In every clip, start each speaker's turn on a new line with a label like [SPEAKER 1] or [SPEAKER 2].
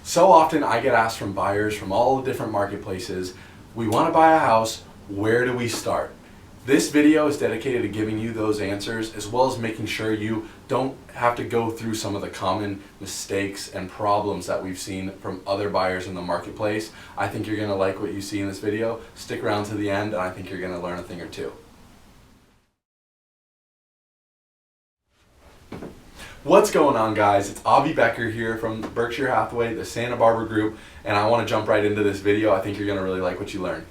[SPEAKER 1] So often I get asked from buyers from all the different marketplaces, we want to buy a house, where do we start? This video is dedicated to giving you those answers as well as making sure you don't have to go through some of the common mistakes and problems that we've seen from other buyers in the marketplace. I think you're going to like what you see in this video. Stick around to the end and I think you're going to learn a thing or two. What's going on, guys? It's Avi Becker here from Berkshire Hathaway, the Santa Barbara group, and I want to jump right into this video. I think you're going to really like what you learn.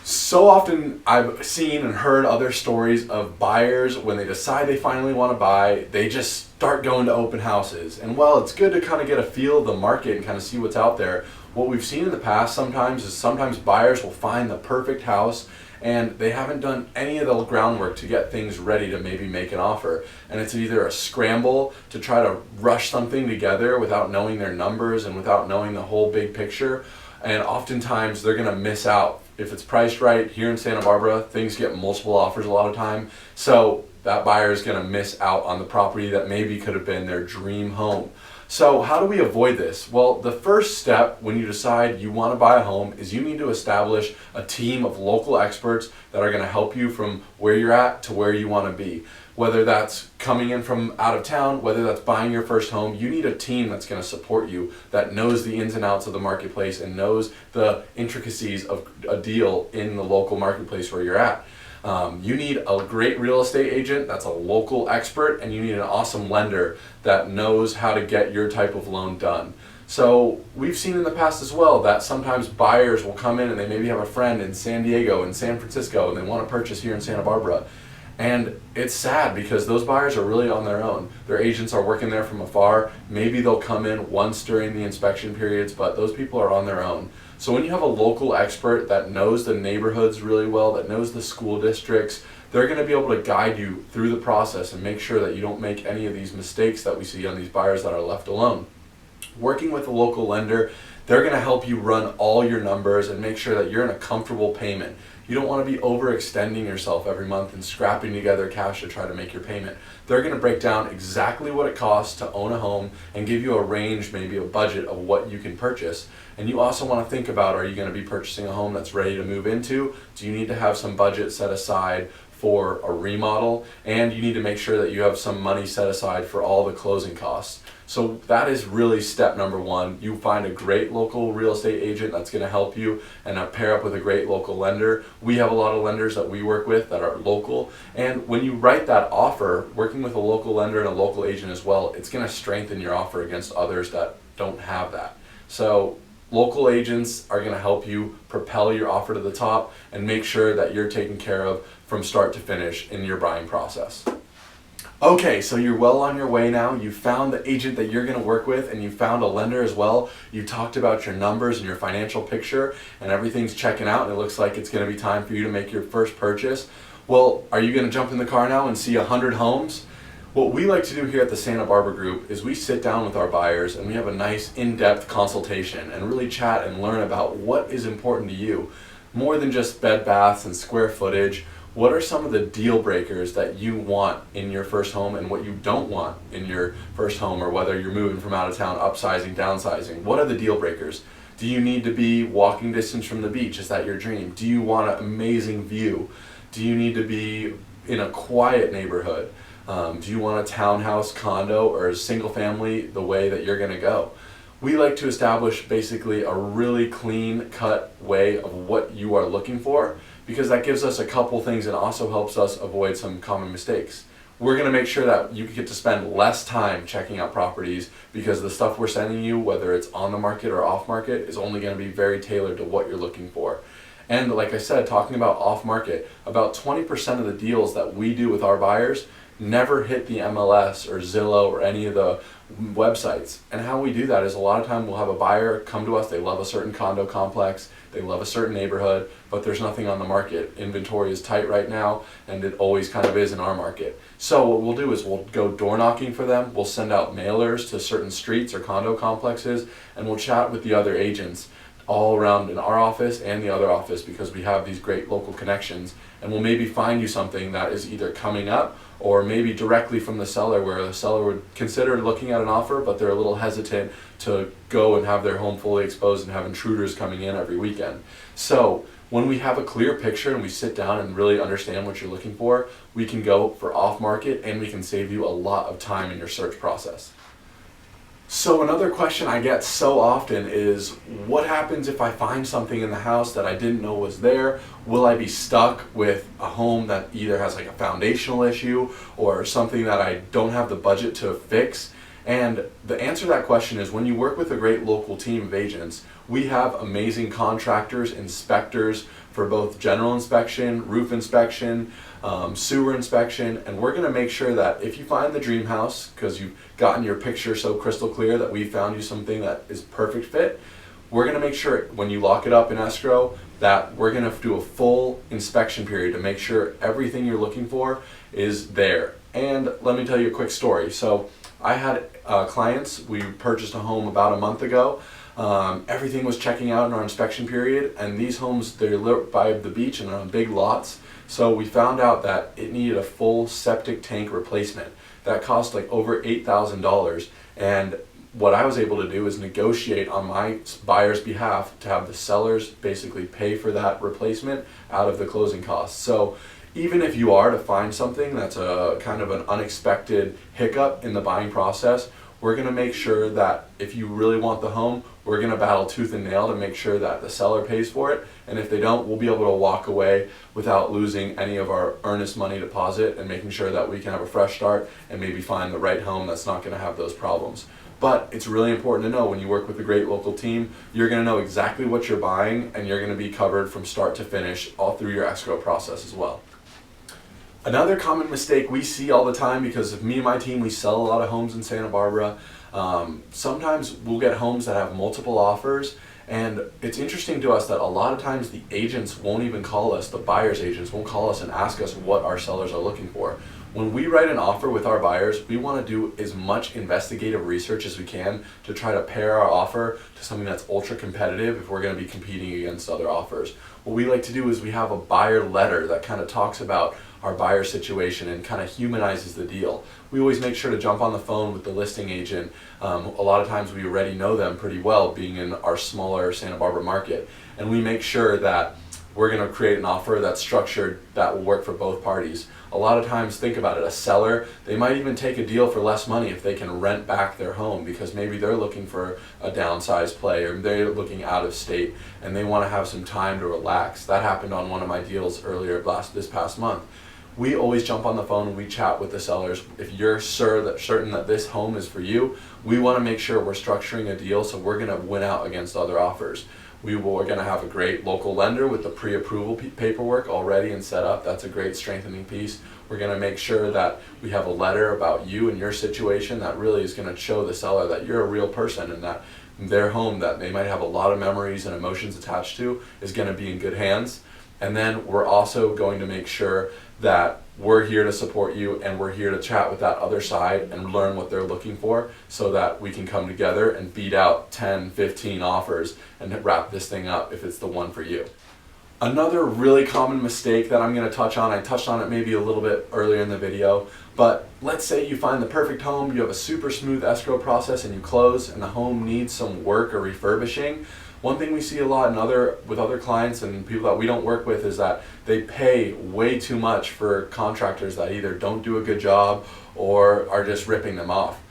[SPEAKER 1] So often I've seen and heard other stories of buyers when they decide they finally want to buy, they just start going to open houses. And while it's good to kind of get a feel of the market and kind of see what's out there, what we've seen in the past sometimes buyers will find the perfect house and they haven't done any of the groundwork to get things ready to maybe make an offer. And it's either a scramble to try to rush something together without knowing their numbers and without knowing the whole big picture. And oftentimes they're gonna miss out. If it's priced right, here in Santa Barbara, things get multiple offers a lot of time. So that buyer is gonna miss out on the property that maybe could have been their dream home. So how do we avoid this? Well, the first step when you decide you want to buy a home is you need to establish a team of local experts that are going to help you from where you're at to where you want to be. Whether that's coming in from out of town, whether that's buying your first home, you need a team that's going to support you, that knows the ins and outs of the marketplace and knows the intricacies of a deal in the local marketplace where you're at. You need a great real estate agent that's a local expert, and you need an awesome lender that knows how to get your type of loan done. So we've seen in the past as well that sometimes buyers will come in and they maybe have a friend in San Diego and San Francisco and they want to purchase here in Santa Barbara. And it's sad because those buyers are really on their own. Their agents are working there from afar. Maybe they'll come in once during the inspection periods, but those people are on their own. So when you have a local expert that knows the neighborhoods really well, that knows the school districts, they're going to be able to guide you through the process and make sure that you don't make any of these mistakes that we see on these buyers that are left alone. Working with a local lender, they're going to help you run all your numbers and make sure that you're in a comfortable payment. You don't want to be overextending yourself every month and scrapping together cash to try to make your payment. They're going to break down exactly what it costs to own a home and give you a range, maybe a budget of what you can purchase. And you also want to think about, are you going to be purchasing a home that's ready to move into? Do you need to have some budget set aside for a remodel? And you need to make sure that you have some money set aside for all the closing costs. So that is really step number one. You find a great local real estate agent that's going to help you and pair up with a great local lender. We have a lot of lenders that we work with that are local. And when you write that offer, working with a local lender and a local agent as well, it's going to strengthen your offer against others that don't have that. So local agents are going to help you propel your offer to the top and make sure that you're taken care of from start to finish in your buying process. Okay, so you're well on your way now. You found the agent that you're going to work with and you found a lender as well. You talked about your numbers and your financial picture and everything's checking out and it looks like it's going to be time for you to make your first purchase. Well, are you going to jump in the car now and see 100 homes? What we like to do here at the Santa Barbara group is we sit down with our buyers and we have a nice in-depth consultation and really chat and learn about what is important to you. More than just bed baths and square footage. What are some of the deal breakers that you want in your first home and what you don't want in your first home, or whether you're moving from out of town, upsizing, downsizing? What are the deal breakers? Do you need to be walking distance from the beach? Is that your dream? Do you want an amazing view? Do you need to be in a quiet neighborhood? Do you want a townhouse, condo, or a single family the way that you're going to go? We like to establish basically a really clean cut way of what you are looking for, because that gives us a couple things and also helps us avoid some common mistakes. We're going to make sure that you get to spend less time checking out properties because the stuff we're sending you, whether it's on the market or off market, is only going to be very tailored to what you're looking for. And like I said, talking about off market, about 20% of the deals that we do with our buyers never hit the MLS or Zillow or any of the websites. And how we do that is a lot of time we'll have a buyer come to us, they love a certain condo complex, they love a certain neighborhood, but there's nothing on the market. Inventory is tight right now, and it always kind of is in our market. So what we'll do is we'll go door knocking for them, we'll send out mailers to certain streets or condo complexes, and we'll chat with the other agents all around in our office and the other office because we have these great local connections, and we'll maybe find you something that is either coming up or maybe directly from the seller, where the seller would consider looking at an offer, but they're a little hesitant to go and have their home fully exposed and have intruders coming in every weekend. So when we have a clear picture and we sit down and really understand what you're looking for, we can go for off market and we can save you a lot of time in your search process. So another question I get so often is, what happens if I find something in the house that I didn't know was there? Will I be stuck with a home that either has like a foundational issue or something that I don't have the budget to fix? And the answer to that question is, when you work with a great local team of agents, we have amazing contractors, inspectors for both general inspection, roof inspection, sewer inspection, and we're going to make sure that if you find the dream house, because you've gotten your picture so crystal clear that we found you something that is perfect fit, we're going to make sure when you lock it up in escrow that we're going to do a full inspection period to make sure everything you're looking for is there. And let me tell you a quick story. So I had clients, we purchased a home about a month ago. Everything was checking out in our inspection period, and these homes, they're lit by the beach and are on big lots. So we found out that it needed a full septic tank replacement. That cost like over $8,000. And what I was able to do is negotiate on my buyer's behalf to have the sellers basically pay for that replacement out of the closing costs. So even if you are to find something that's a kind of an unexpected hiccup in the buying process, we're going to make sure that if you really want the home, we're going to battle tooth and nail to make sure that the seller pays for it. And if they don't, we'll be able to walk away without losing any of our earnest money deposit, and making sure that we can have a fresh start and maybe find the right home that's not going to have those problems. But it's really important to know, when you work with a great local team, you're going to know exactly what you're buying, and you're going to be covered from start to finish all through your escrow process as well. Another common mistake we see all the time, because of me and my team, we sell a lot of homes in Santa Barbara. Sometimes we'll get homes that have multiple offers, and it's interesting to us that a lot of times the agents won't even call us, the buyer's agents won't call us and ask us what our sellers are looking for. When we write an offer with our buyers, we want to do as much investigative research as we can to try to pair our offer to something that's ultra competitive if we're going to be competing against other offers. What we like to do is we have a buyer letter that kind of talks about our buyer situation and kind of humanizes the deal. We always make sure to jump on the phone with the listing agent. A lot of times we already know them pretty well, being in our smaller Santa Barbara market, and we make sure that we're going to create an offer that's structured that will work for both parties. A lot of times, think about it, a seller, they might even take a deal for less money if they can rent back their home, because maybe they're looking for a downsized play, or they're looking out of state and they want to have some time to relax. That happened on one of my deals earlier this past month. We always jump on the phone and we chat with the sellers. If you're certain that this home is for you, we want to make sure we're structuring a deal so we're going to win out against other offers. We're going to have a great local lender with the pre-approval paperwork already and set up. That's a great strengthening piece. We're going to make sure that we have a letter about you and your situation that really is going to show the seller that you're a real person, and that their home that they might have a lot of memories and emotions attached to is going to be in good hands. And then we're also going to make sure that we're here to support you, and we're here to chat with that other side and learn what they're looking for, so that we can come together and beat out 10, 15 offers and wrap this thing up if it's the one for you. Another really common mistake that I'm going to touch on, I touched on it maybe a little bit earlier in the video, but let's say you find the perfect home, you have a super smooth escrow process, and you close and the home needs some work or refurbishing. One thing we see a lot with other clients and people that we don't work with is that they pay way too much for contractors that either don't do a good job or are just ripping them off.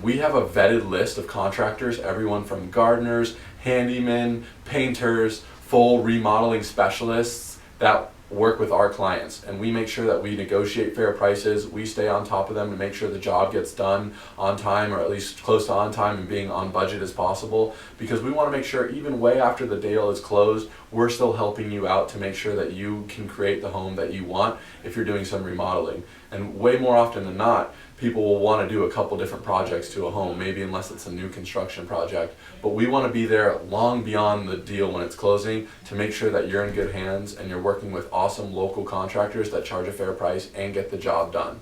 [SPEAKER 1] We have a vetted list of contractors, everyone from gardeners, handymen, painters, full remodeling specialists that work with our clients, and we make sure that we negotiate fair prices. We stay on top of them to make sure the job gets done on time, or at least close to on time and being on budget as possible, because we want to make sure even way after the deal is closed, we're still helping you out to make sure that you can create the home that you want if you're doing some remodeling. And way more often than not, people will want to do a couple different projects to a home, maybe unless it's a new construction project. But we want to be there long beyond the deal when it's closing to make sure that you're in good hands and you're working with awesome local contractors that charge a fair price and get the job done.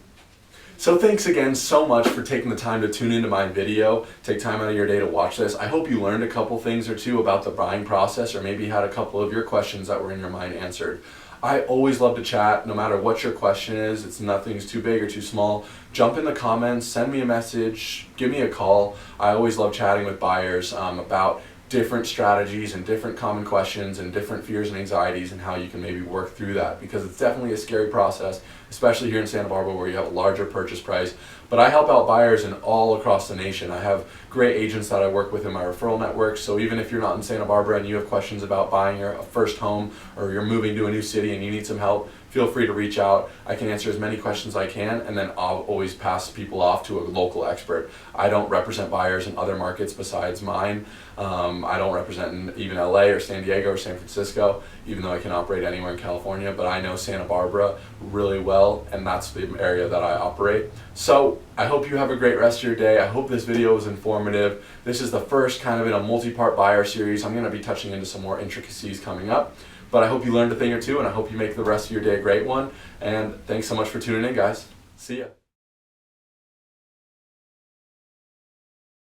[SPEAKER 1] So thanks again so much for taking the time to tune into my video, take time out of your day to watch this. I hope you learned a couple things or two about the buying process, or maybe had a couple of your questions that were in your mind answered. I always love to chat, no matter what your question is. It's nothing's too big or too small. Jump in the comments, send me a message, give me a call. I always love chatting with buyers about different strategies and different common questions and different fears and anxieties and how you can maybe work through that, because it's definitely a scary process, especially here in Santa Barbara where you have a larger purchase price. But I help out buyers in all across the nation. I have great agents that I work with in my referral network, so even if you're not in Santa Barbara and you have questions about buying your first home, or you're moving to a new city and you need some help, feel free to reach out. I can answer as many questions as I can, and then I'll always pass people off to a local expert. I don't represent buyers in other markets besides mine. I don't represent in even LA or San Diego or San Francisco, even though I can operate anywhere in California, but I know Santa Barbara really well, and that's the area that I operate. So I hope you have a great rest of your day. I hope this video was informative. This is the first kind of in a multi-part buyer series. I'm going to be touching into some more intricacies coming up, but I hope you learned a thing or two, and I hope you make the rest of your day a great one. And thanks so much for tuning in, guys. See ya.